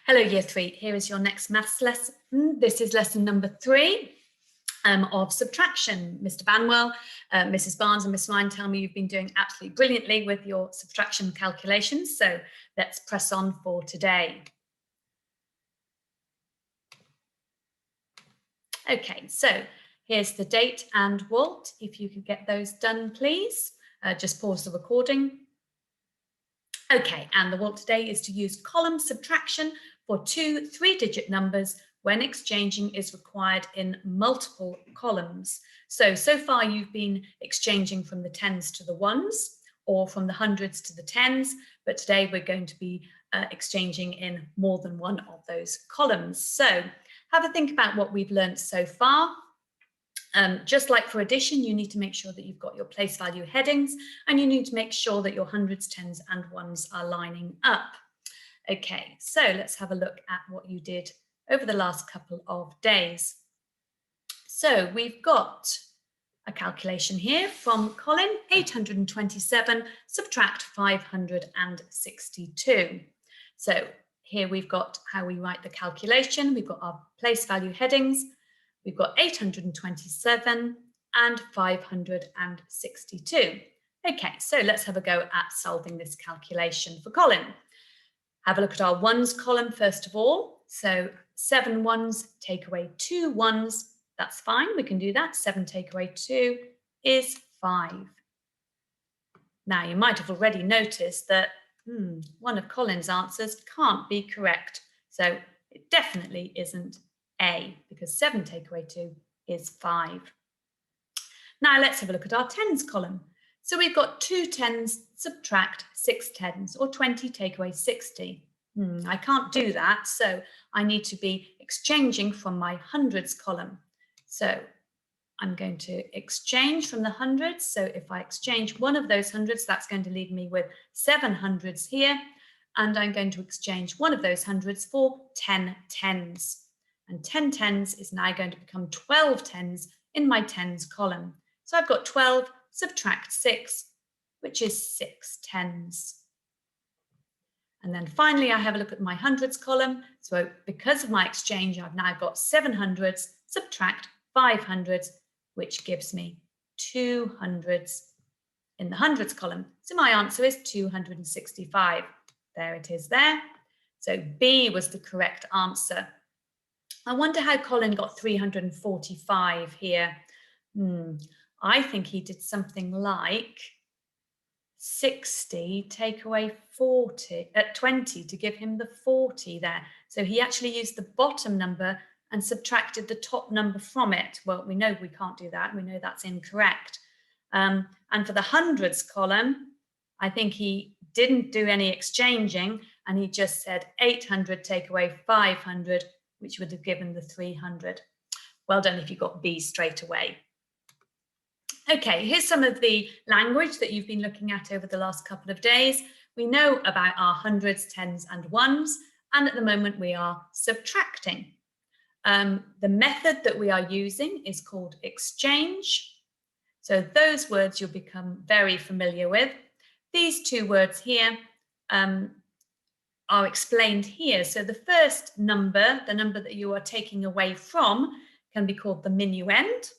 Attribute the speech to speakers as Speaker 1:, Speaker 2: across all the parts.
Speaker 1: Hello Year 3, here is your next maths lesson. This is lesson number 3 of subtraction. Mr. Banwell, Mrs. Barnes and Miss Ryan tell me you've been doing absolutely brilliantly with your subtraction calculations, so let's press on for today. Okay, so here's the date and Walt. If you could get those done, please. Just pause the recording. Okay, and the Walt today is to use column subtraction for two 3-digit numbers when exchanging is required in multiple columns. So far you've been exchanging from the tens to the ones or from the hundreds to the tens, but today we're going to be exchanging in more than one of those columns. So have a think about what we've learned so far. Just like for addition, you need to make sure that you've got your place value headings, and you need to make sure that your hundreds, tens and ones are lining up. Okay, so let's have a look at what you did over the last couple of days. So we've got a calculation here from Colin, 827 subtract 562. So here we've got how we write the calculation. We've got our place value headings. We've got 827 and 562. Okay, so let's have a go at solving this calculation for Colin. Have a look at our ones column first of all. So 7 ones take away 2 ones. That's fine, we can do that. 7 take away 2 is 5. Now you might have already noticed that one of Colin's answers can't be correct. So it definitely isn't A, because 7 take away 2 is 5. Now let's have a look at our tens column. So we've got 2 tens subtract 6 tens, or 20 take away 60. I can't do that, so I need to be exchanging from my hundreds column. So I'm going to exchange from the hundreds. So if I exchange one of those hundreds, that's going to leave me with 7 hundreds here. And I'm going to exchange one of those hundreds for 10 tens. And 10 tens is now going to become 12 tens in my tens column. So I've got 12 subtract 6, which is 6 tens. And then finally, I have a look at my hundreds column. So because of my exchange, I've now got 7 hundreds subtract 5 hundreds, which gives me 2 hundreds in the hundreds column. So my answer is 265. There it is there. So B was the correct answer. I wonder how Colin got 345 here. I think he did something like 60 take away 20 to give him the 40 there. So he actually used the bottom number and subtracted the top number from it. Well, we know we can't do that. We know that's incorrect. And for the hundreds column, I think he didn't do any exchanging, and he just said 800 take away 500, which would have given the 300. Well done if you got B straight away. Okay, here's some of the language that you've been looking at over the last couple of days. We know about our hundreds, tens and ones, and at the moment we are subtracting. The method that we are using is called exchange. So those words you'll become very familiar with. These two words here are explained here. So the first number, the number that you are taking away from, can be called the minuend.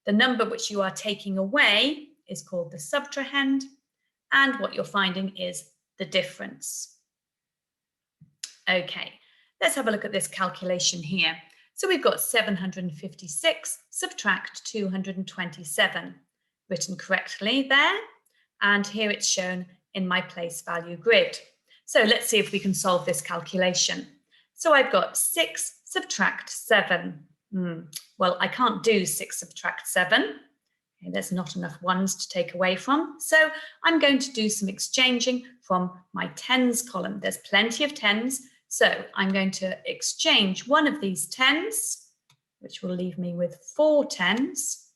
Speaker 1: The number which you are taking away is called the subtrahend, and what you're finding is the difference. Okay, let's have a look at this calculation here. So we've got 756 subtract 227, written correctly there, and here it's shown in my place value grid. So let's see if we can solve this calculation. So I've got 6 subtract 7. Well, I can't do 6 subtract 7. Okay, there's not enough ones to take away from. So I'm going to do some exchanging from my tens column. There's plenty of tens. So I'm going to exchange one of these tens, which will leave me with 4 tens.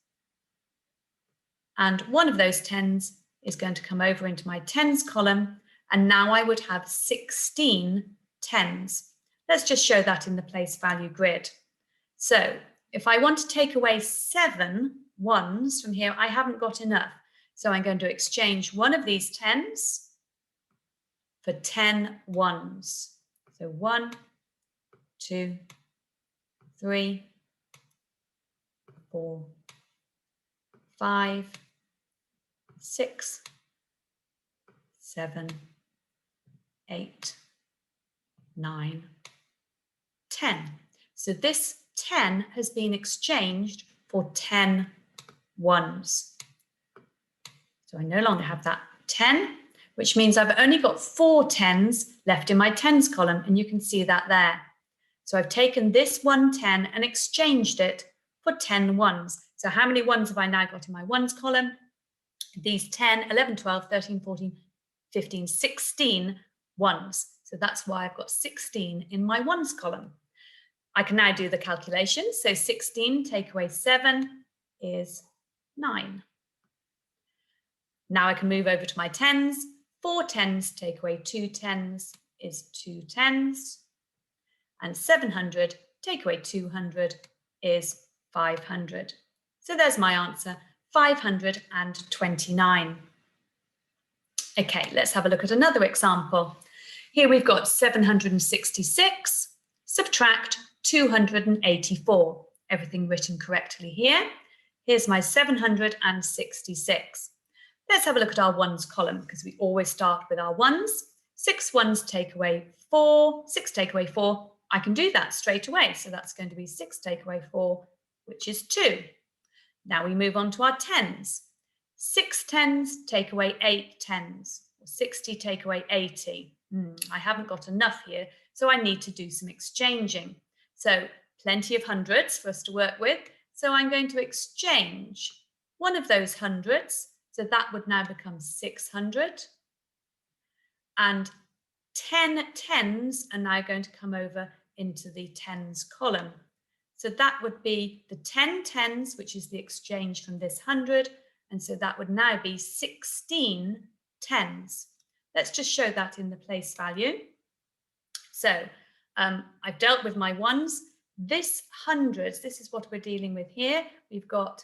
Speaker 1: And one of those tens is going to come over into my tens column. And now I would have 16 tens. Let's just show that in the place value grid. So if I want to take away 7 ones from here, I haven't got enough. So I'm going to exchange one of these tens for 10 ones. So 1, 2, 3, 4, 5, 6, 7, 8, 9, 10. So this 10 has been exchanged for 10 ones. So I no longer have that 10, which means I've only got 4 10s left in my tens column, and you can see that there. So I've taken this 1 10 and exchanged it for 10 ones. So how many ones have I now got in my ones column? These 10, 11, 12, 13, 14, 15, 16 ones. So that's why I've got 16 in my ones column. I can now do the calculation. So 16 take away 7 is 9. Now I can move over to my tens. 4 10s take away 2 10s is 2 10s. And 700 take away 200 is 500. So there's my answer, 529. Okay, let's have a look at another example. Here we've got 766, subtract 284. Everything written correctly here. Here's my 766. Let's have a look at our ones column, because we always start with our ones. 6 ones take away 4, 6 take away 4. I can do that straight away. So that's going to be 6 take away 4, which is 2. Now we move on to our tens. 6 10s take away 8 10s. 60 take away 80. I haven't got enough here, so I need to do some exchanging. So plenty of hundreds for us to work with. So I'm going to exchange one of those hundreds. So that would now become 600. And 10 10s are now going to come over into the tens column. So that would be the 10 10s, which is the exchange from this 100. And so that would now be 16 10s. Let's just show that in the place value. So I've dealt with my ones. This hundreds, this is what we're dealing with here. We've got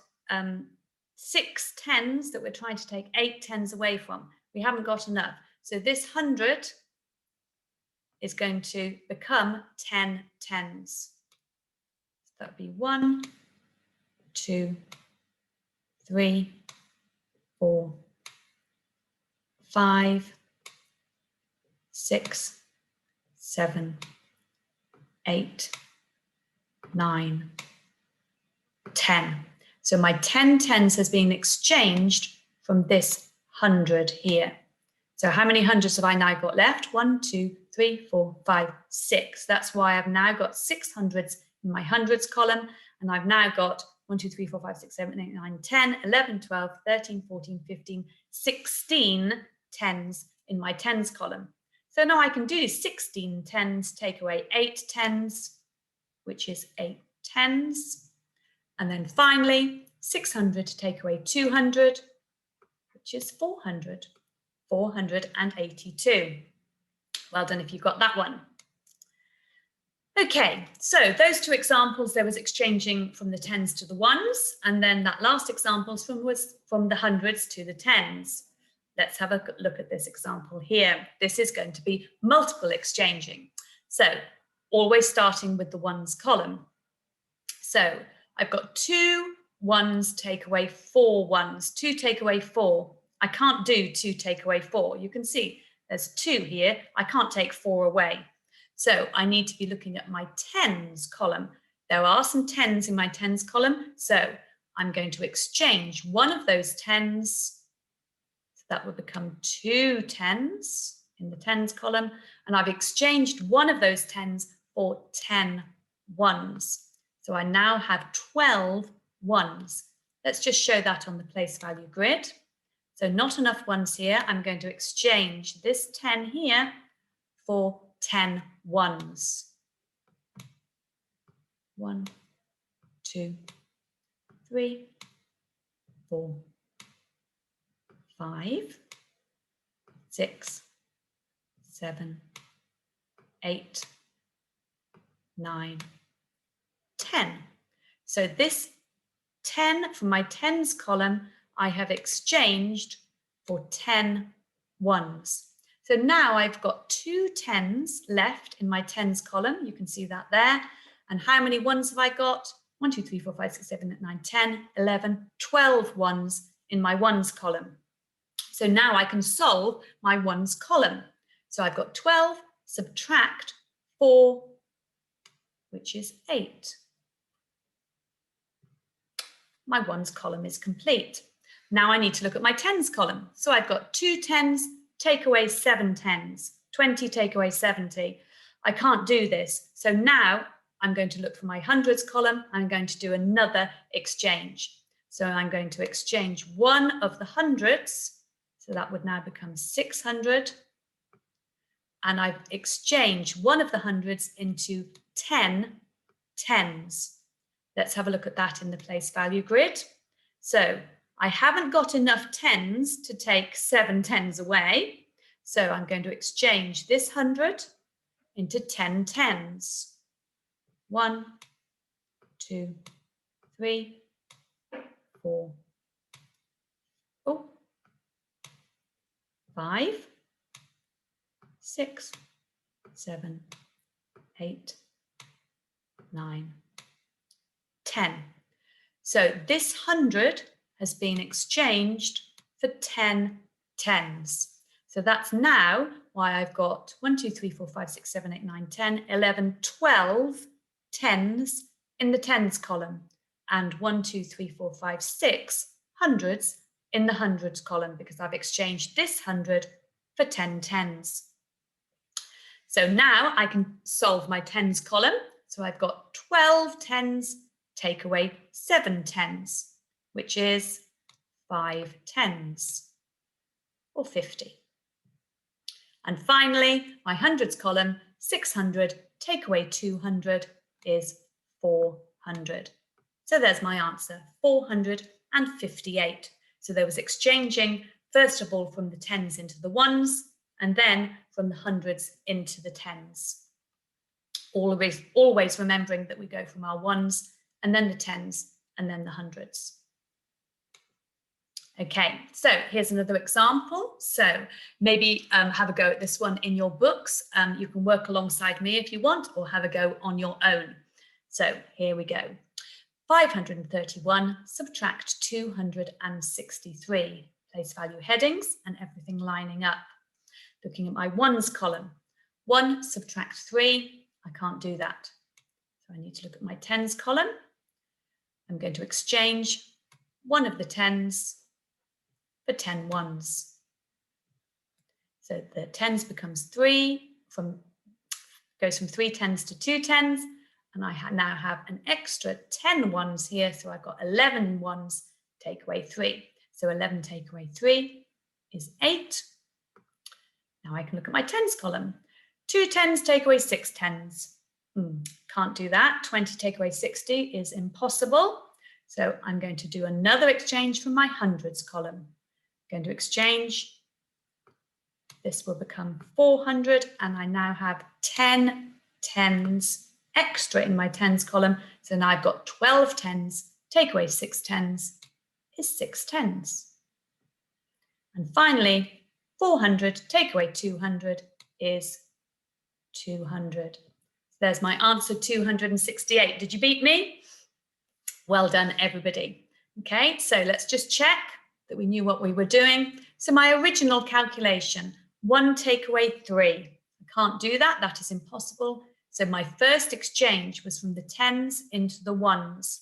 Speaker 1: 6 10s that we're trying to take 8 10s away from. We haven't got enough. So this 100 is going to become 10 10s. So that would be 1, 2, 3, 4, 5, 6, 7, 8, 9, 10. So my 10 10s has been exchanged from this 100 here. So how many hundreds have I now got left? 1, 2, 3, 4, 5, 6. That's why I've now got 6 hundreds in my hundreds column, and I've now got 1, 2, 3, 4, 5, 6, 7, 8, 9, 10, 11, 12, 13, 14, 15, 16 10s in my tens column. So now I can do 16 10s, take away 8 10s, which is 8 10s. And then finally, 600 take away 200, which is 400. 482. Well done if you got that one. Okay, so those two examples, there was exchanging from the tens to the ones, and then that last example was from the hundreds to the tens. Let's have a look at this example here. This is going to be multiple exchanging. So always starting with the ones column. So I've got 2 ones take away 4 ones, 2 take away 4. I can't do 2 take away 4. You can see there's 2 here. I can't take 4 away. So I need to be looking at my tens column. There are some 10s in my tens column. So I'm going to exchange one of those 10s. So that would become 2 10s in the tens column. And I've exchanged one of those 10s for 10 ones. So I now have 12 ones. Let's just show that on the place value grid. So not enough ones here. I'm going to exchange this 10 here for 10 ones. 1, 2, 3, 4, 5, 6, 7, 8, 9, 10. So this 10 from my tens column, I have exchanged for 10 ones. So now I've got 2 tens left in my tens column. You can see that there. And how many ones have I got? 1, 2, 3, 4, 5, 6, 7, 8, 9, 10, 11, 12 ones in my ones column. So now I can solve my ones column. So I've got 12, subtract 4, which is 8. My ones column is complete. Now I need to look at my tens column. So I've got 2 tens, take away 7 tens, 20 take away 70. I can't do this. So now I'm going to look for my hundreds column. I'm going to do another exchange. So I'm going to exchange one of the hundreds. So that would now become 600. And I've exchanged one of the hundreds into 10 tens. Let's have a look at that in the place value grid. So I haven't got enough tens to take 7 tens away. So I'm going to exchange this 100 into 10 tens. 1, 2, 3, 4, 5, 6, 7, 8, 9, 10. So this 100 has been exchanged for 10 tens. So that's now why I've got 1, 2, 3, 4, 5, 6, 7, 8, 9, 10, 11, 12 tens in the tens column, and 1, 2, 3, 4, 5, 6 hundreds in the hundreds column, because I've exchanged this 100 for 10 tens. So now I can solve my tens column. So I've got 12 tens, take away 7 tens, which is 5 tens, or 50. And finally, my hundreds column, 600, take away 200 is 400. So there's my answer, 458. So there was exchanging, first of all, from the tens into the ones, and then from the hundreds into the tens. Always remembering that we go from our ones, and then the tens, and then the hundreds. Okay, so here's another example. So maybe have a go at this one in your books. You can work alongside me if you want, or have a go on your own. So here we go. 531, subtract 263. Place value headings and everything lining up. Looking at my ones column. 1, subtract 3. I can't do that. So I need to look at my tens column. I'm going to exchange one of the tens for 10 ones. So the tens becomes 3, goes from 3 tens to 2 tens, and I now have an extra 10 ones here, so I've got 11 ones, take away 3. So 11 take away 3 is 8. Now I can look at my tens column. 2 tens take away 6 tens. Can't do that. 20 take away 60 is impossible. So I'm going to do another exchange from my hundreds column. Going to exchange. This will become 400, and I now have 10 tens extra in my tens column. So now I've got 12 tens, take away 6 tens is 6 tens. And finally, 400, take away 200 is 200. There's my answer, 268. Did you beat me? Well done, everybody. Okay, so let's just check that we knew what we were doing. So my original calculation, 1 take away 3. I can't do that, that is impossible. So my first exchange was from the tens into the ones.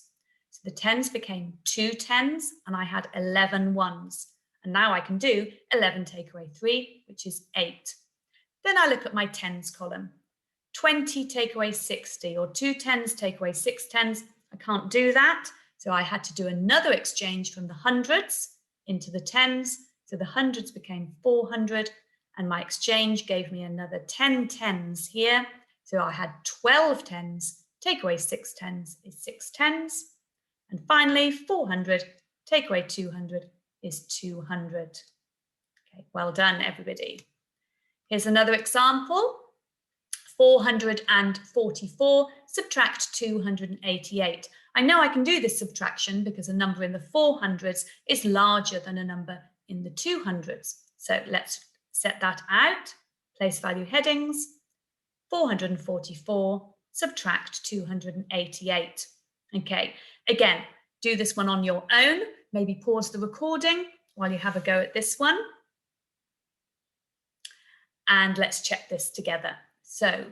Speaker 1: So the tens became 2 tens, and I had 11 ones. And now I can do 11 take away 3, which is 8. Then I look at my tens column. 20 take away 60, or 2 tens take away 6 tens. I can't do that. So I had to do another exchange from the hundreds into the tens. So the hundreds became 400, and my exchange gave me another 10 tens here. So I had 12 tens, take away 6 tens is 6 tens. And finally, 400, take away 200 is 200. Okay, well done, everybody. Here's another example. 444, subtract 288. I know I can do this subtraction because a number in the 400s is larger than a number in the 200s. So let's set that out, place value headings, 444, subtract 288. Okay, again, do this one on your own. Maybe pause the recording while you have a go at this one. And let's check this together. So,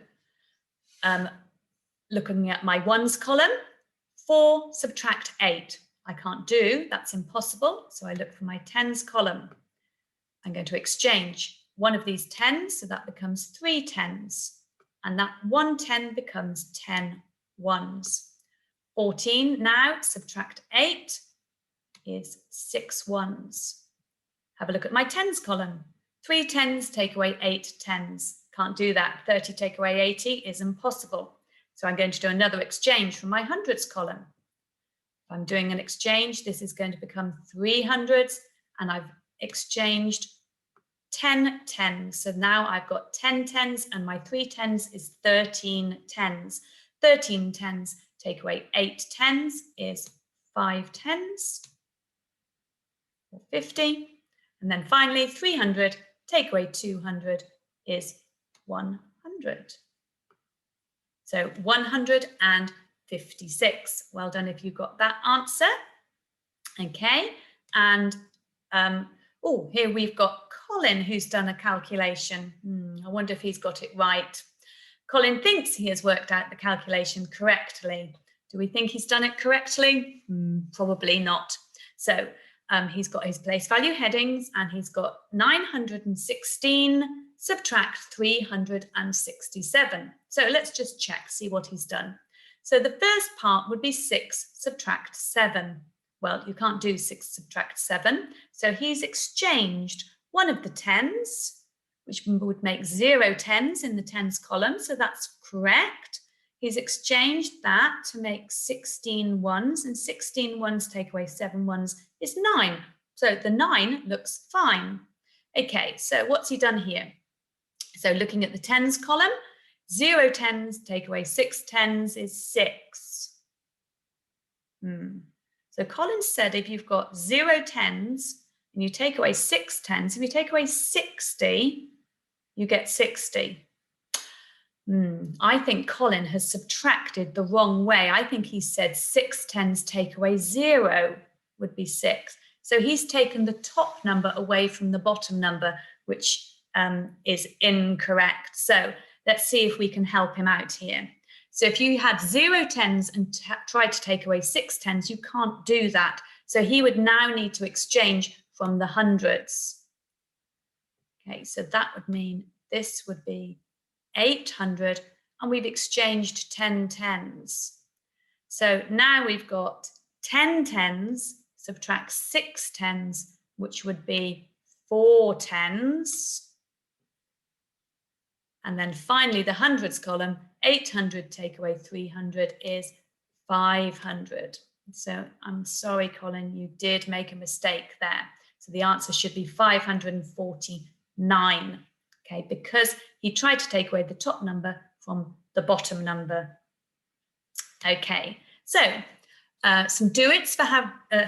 Speaker 1: looking at my ones column, 4 subtract 8. I can't do, that's impossible. So I look for my tens column. I'm going to exchange one of these tens, so that becomes 3 tens. And that 1 10 becomes 10 ones. 14 now, subtract 8 is 6 ones. Have a look at my tens column. 3 tens take away 8 tens. Can't do that. 30 take away 80 is impossible. So I'm going to do another exchange from my hundreds column. If I'm doing an exchange, this is going to become 3 hundreds, and I've exchanged 10 tens. So now I've got 10 tens, and my 3 tens is 13 tens. 13 tens take away 8 tens is 5 tens, or 50. And then finally, 300 take away 200 is 100. So 156. Well done if you got that answer. Okay, and oh, here we've got Colin who's done a calculation. I wonder if he's got it right. Colin thinks he has worked out the calculation correctly. Do we think he's done it correctly? Probably not. So he's got his place value headings, and he's got 916 subtract 367. So let's just check, see what he's done. So the first part would be 6 subtract 7. Well, you can't do 6 subtract 7. So he's exchanged one of the tens, which would make 0 tens in the tens column. So that's correct. He's exchanged that to make 16 ones, and 16 ones take away 7 ones is 9. So the 9 looks fine. Okay, so what's he done here? So looking at the tens column, 0 tens take away 6 tens is 6. So Colin said if you've got 0 tens and you take away 6 tens, if you take away 60, you get 60. I think Colin has subtracted the wrong way. I think he said 6 tens take away 0 would be 6. So he's taken the top number away from the bottom number, which is incorrect. So let's see if we can help him out here. So if you had 0 tens and tried to take away 6 tens, you can't do that. So he would now need to exchange from the hundreds. Okay, so that would mean this would be 800, and we've exchanged 10 tens. So now we've got 10 tens, subtract 6 tens, which would be 4 tens. And then finally, the hundreds column, 800 take away 300 is 500. So I'm sorry, Colin, you did make a mistake there. So the answer should be 549. Okay, because he tried to take away the top number from the bottom number. Okay, so some do-its for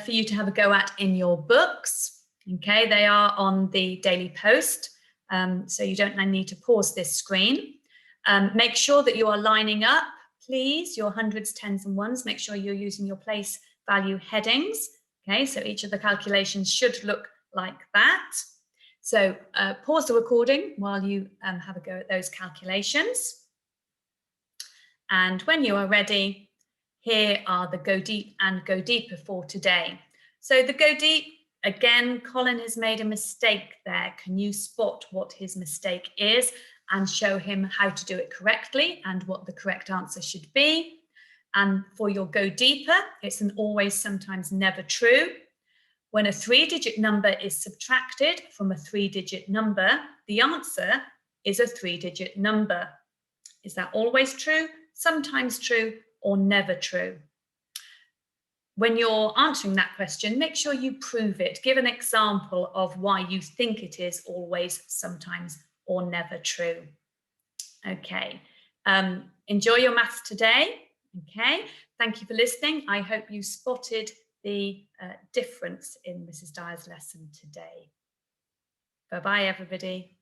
Speaker 1: you to have a go at in your books. Okay, they are on the daily post, so you don't need to pause this screen. Make sure that you are lining up, please, your hundreds, tens and ones. Make sure you're using your place value headings. Okay, so each of the calculations should look like that. So pause the recording while you have a go at those calculations. And when you are ready, here are the Go Deep and Go Deeper for today. So the Go Deep, again, Colin has made a mistake there. Can you spot what his mistake is and show him how to do it correctly and what the correct answer should be? And for your Go Deeper, it's an always, sometimes, never true. When a 3-digit number is subtracted from a 3-digit number, the answer is a 3-digit number. Is that always true, sometimes true, or never true? When you're answering that question, make sure you prove it. Give an example of why you think it is always, sometimes, or never true. Okay, enjoy your maths today. Okay, thank you for listening. I hope you spotted the difference in Mrs. Dyer's lesson today. Bye-bye, everybody.